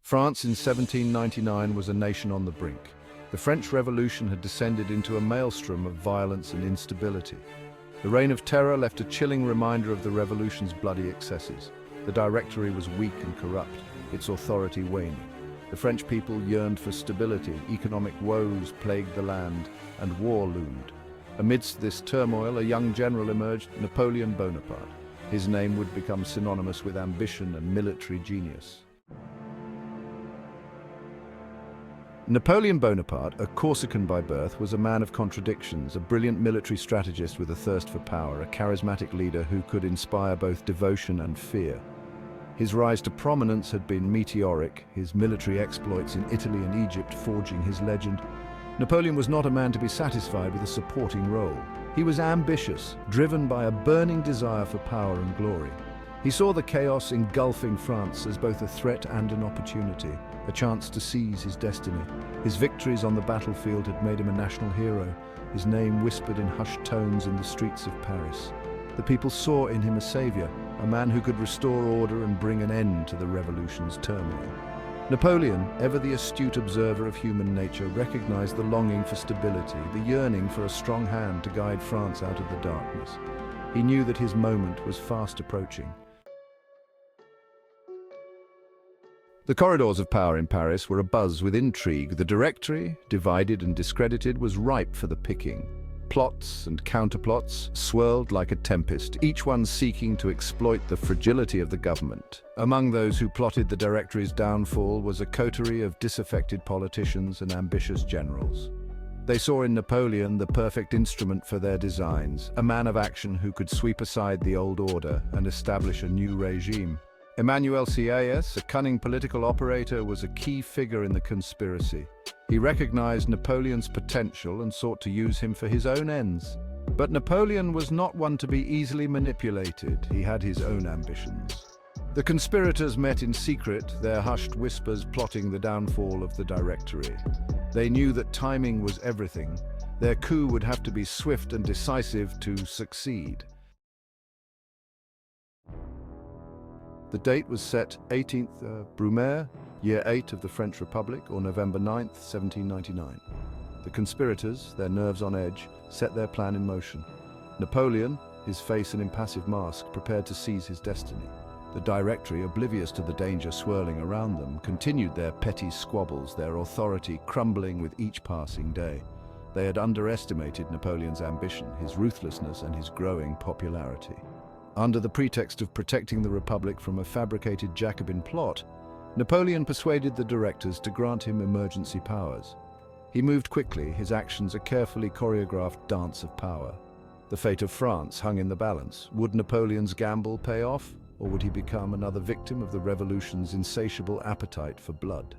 France in 1799 was a nation on the brink. The French Revolution had descended into a maelstrom of violence and instability. The Reign of Terror left a chilling reminder of the revolution's bloody excesses. The Directory was weak and corrupt, its authority waning. The French people yearned for stability, economic woes plagued the land, and war loomed. Amidst this turmoil, a young general emerged, Napoleon Bonaparte. His name would become synonymous with ambition and military genius. Napoleon Bonaparte, a Corsican by birth, was a man of contradictions, a brilliant military strategist with a thirst for power, a charismatic leader who could inspire both devotion and fear. His rise to prominence had been meteoric, his military exploits in Italy and Egypt forging his legend. Napoleon was not a man to be satisfied with a supporting role. He was ambitious, driven by a burning desire for power and glory. He saw the chaos engulfing France as both a threat and an opportunity, a chance to seize his destiny. His victories on the battlefield had made him a national hero, his name whispered in hushed tones in the streets of Paris. The people saw in him a savior, a man who could restore order and bring an end to the revolution's turmoil. Napoleon, ever the astute observer of human nature, recognized the longing for stability, the yearning for a strong hand to guide France out of the darkness. He knew that his moment was fast approaching. The corridors of power in Paris were abuzz with intrigue. The Directory, divided and discredited, was ripe for the picking. Plots and counterplots swirled like a tempest, each one seeking to exploit the fragility of the government. Among those who plotted the Directory's downfall was a coterie of disaffected politicians and ambitious generals. They saw in Napoleon the perfect instrument for their designs, a man of action who could sweep aside the old order and establish a new regime. Emmanuel Sieyès, a cunning political operator, was a key figure in the conspiracy. He recognized Napoleon's potential and sought to use him for his own ends. But Napoleon was not one to be easily manipulated. He had his own ambitions. The conspirators met in secret, their hushed whispers plotting the downfall of the Directory. They knew that timing was everything. Their coup would have to be swift and decisive to succeed. The date was set 18th Brumaire, year 8 of the French Republic, or November 9th, 1799. The conspirators, their nerves on edge, set their plan in motion. Napoleon, his face an impassive mask, prepared to seize his destiny. The Directory, oblivious to the danger swirling around them, continued their petty squabbles, their authority crumbling with each passing day. They had underestimated Napoleon's ambition, his ruthlessness, and his growing popularity. Under the pretext of protecting the Republic from a fabricated Jacobin plot, Napoleon persuaded the directors to grant him emergency powers. He moved quickly, his actions a carefully choreographed dance of power. The fate of France hung in the balance. Would Napoleon's gamble pay off, or would he become another victim of the revolution's insatiable appetite for blood?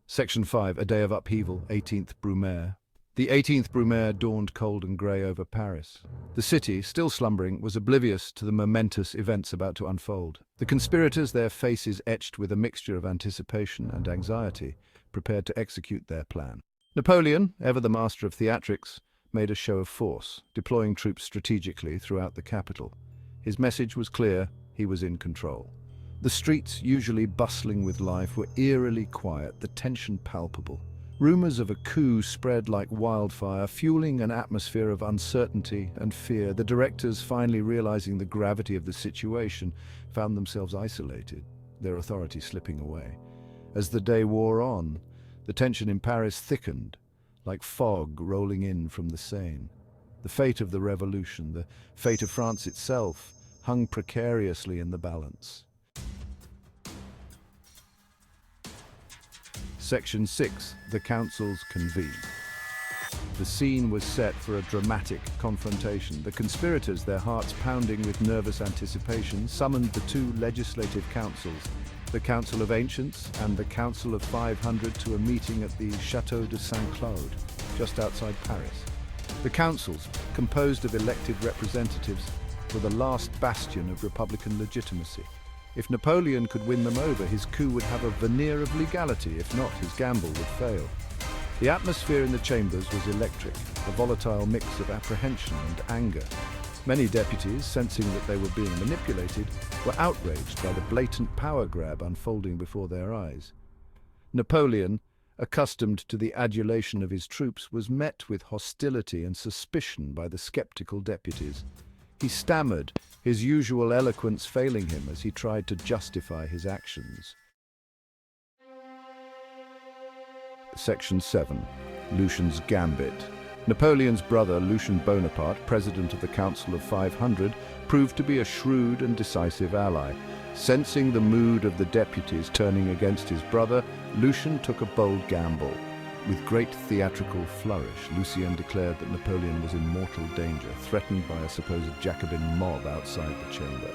Section 5, A Day of Upheaval, 18th Brumaire. The 18th Brumaire dawned cold and grey over Paris. The city, still slumbering, was oblivious to the momentous events about to unfold. The conspirators, their faces etched with a mixture of anticipation and anxiety, prepared to execute their plan. Napoleon, ever the master of theatrics, made a show of force, deploying troops strategically throughout the capital. His message was clear: he was in control. The streets, usually bustling with life, were eerily quiet, the tension palpable. Rumors of a coup spread like wildfire, fueling an atmosphere of uncertainty and fear. The directors, finally realizing the gravity of the situation, found themselves isolated, their authority slipping away. As the day wore on, the tension in Paris thickened, like fog rolling in from the Seine. The fate of the revolution, the fate of France itself, hung precariously in the balance. Section 6. The councils convened. The scene was set for a dramatic confrontation. The conspirators, their hearts pounding with nervous anticipation, summoned the two legislative councils, the Council of Ancients and the Council of 500, to a meeting at the Château de Saint-Cloud, just outside Paris. The councils, composed of elected representatives, were the last bastion of republican legitimacy. If Napoleon could win them over, his coup would have a veneer of legality. If not, his gamble would fail. The atmosphere in the chambers was electric, a volatile mix of apprehension and anger. Many deputies, sensing that they were being manipulated, were outraged by the blatant power grab unfolding before their eyes. Napoleon, accustomed to the adulation of his troops, was met with hostility and suspicion by the skeptical deputies. He stammered, his usual eloquence failing him as he tried to justify his actions. Section 7. Lucien's Gambit. Napoleon's brother, Lucien Bonaparte, president of the Council of 500, proved to be a shrewd and decisive ally. Sensing the mood of the deputies turning against his brother, Lucien took a bold gamble. With great theatrical flourish, Lucien declared that Napoleon was in mortal danger, threatened by a supposed Jacobin mob outside the chamber.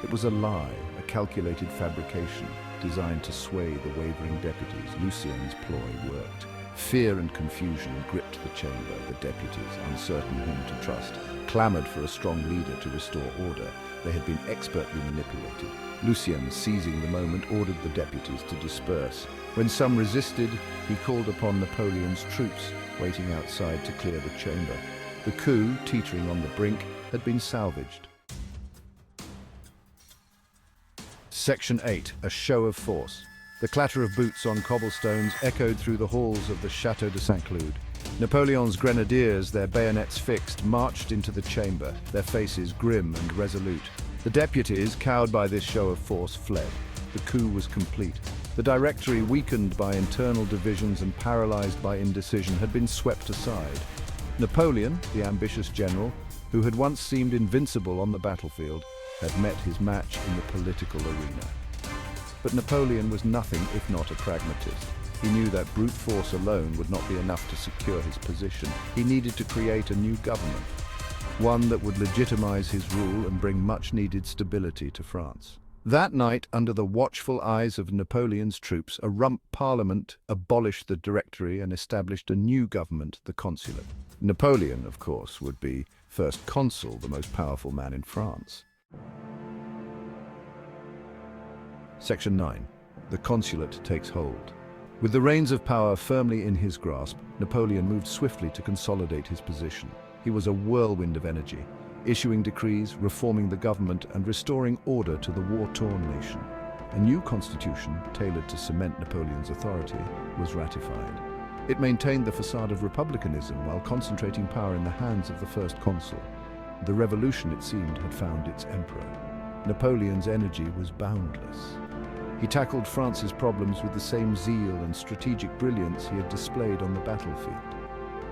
It was a lie, a calculated fabrication, designed to sway the wavering deputies. Lucien's ploy worked. Fear and confusion gripped the chamber. The deputies, uncertain whom to trust, clamored for a strong leader to restore order. They had been expertly manipulated. Lucien, seizing the moment, ordered the deputies to disperse. When some resisted, he called upon Napoleon's troops, waiting outside to clear the chamber. The coup, teetering on the brink, had been salvaged. Section 8. A show of force. The clatter of boots on cobblestones echoed through the halls of the Château de Saint-Cloud. Napoleon's grenadiers, their bayonets fixed, marched into the chamber, their faces grim and resolute. The deputies, cowed by this show of force, fled. The coup was complete. The Directory, weakened by internal divisions and paralyzed by indecision, had been swept aside. Napoleon, the ambitious general, who had once seemed invincible on the battlefield, had met his match in the political arena. But Napoleon was nothing if not a pragmatist. He knew that brute force alone would not be enough to secure his position. He needed to create a new government, one that would legitimize his rule and bring much-needed stability to France. That night, under the watchful eyes of Napoleon's troops, a rump parliament abolished the Directory and established a new government, the Consulate. Napoleon, of course, would be first consul, the most powerful man in France. Section 9. The Consulate takes hold. With the reins of power firmly in his grasp, Napoleon moved swiftly to consolidate his position. He was a whirlwind of energy, issuing decrees, reforming the government, and restoring order to the war-torn nation. A new constitution, tailored to cement Napoleon's authority, was ratified. It maintained the facade of republicanism while concentrating power in the hands of the first consul. The revolution, it seemed, had found its emperor. Napoleon's energy was boundless. He tackled France's problems with the same zeal and strategic brilliance he had displayed on the battlefield.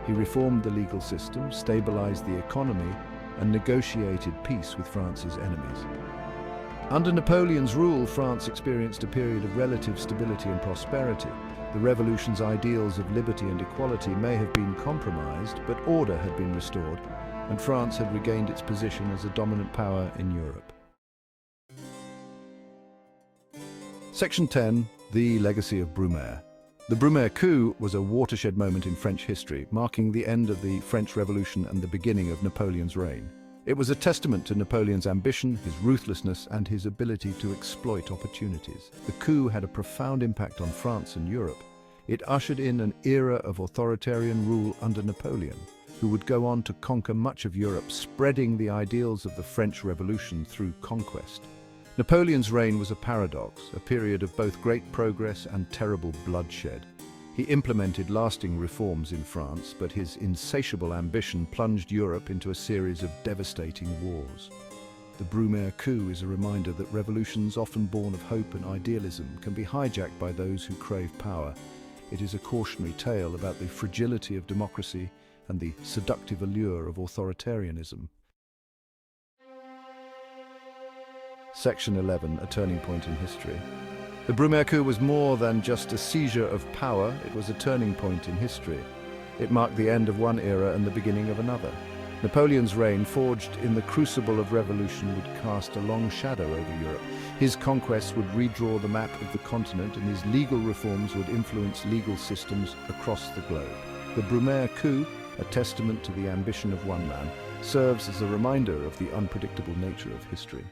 He reformed the legal system, stabilized the economy, and negotiated peace with France's enemies. Under Napoleon's rule, France experienced a period of relative stability and prosperity. The revolution's ideals of liberty and equality may have been compromised, but order had been restored, and France had regained its position as a dominant power in Europe. Section 10. The Legacy of Brumaire. The Brumaire coup was a watershed moment in French history, marking the end of the French Revolution and the beginning of Napoleon's reign. It was a testament to Napoleon's ambition, his ruthlessness, and his ability to exploit opportunities. The coup had a profound impact on France and Europe. It ushered in an era of authoritarian rule under Napoleon, who would go on to conquer much of Europe, spreading the ideals of the French Revolution through conquest. Napoleon's reign was a paradox, a period of both great progress and terrible bloodshed. He implemented lasting reforms in France, but his insatiable ambition plunged Europe into a series of devastating wars. The Brumaire coup is a reminder that revolutions, often born of hope and idealism, can be hijacked by those who crave power. It is a cautionary tale about the fragility of democracy and the seductive allure of authoritarianism. Section 11. A turning point in history. The Brumaire coup was more than just a seizure of power, it was a turning point in history. It marked the end of one era and the beginning of another. Napoleon's reign, forged in the crucible of revolution, would cast a long shadow over Europe. His conquests would redraw the map of the continent, and his legal reforms would influence legal systems across the globe. The Brumaire coup, a testament to the ambition of one man, serves as a reminder of the unpredictable nature of history.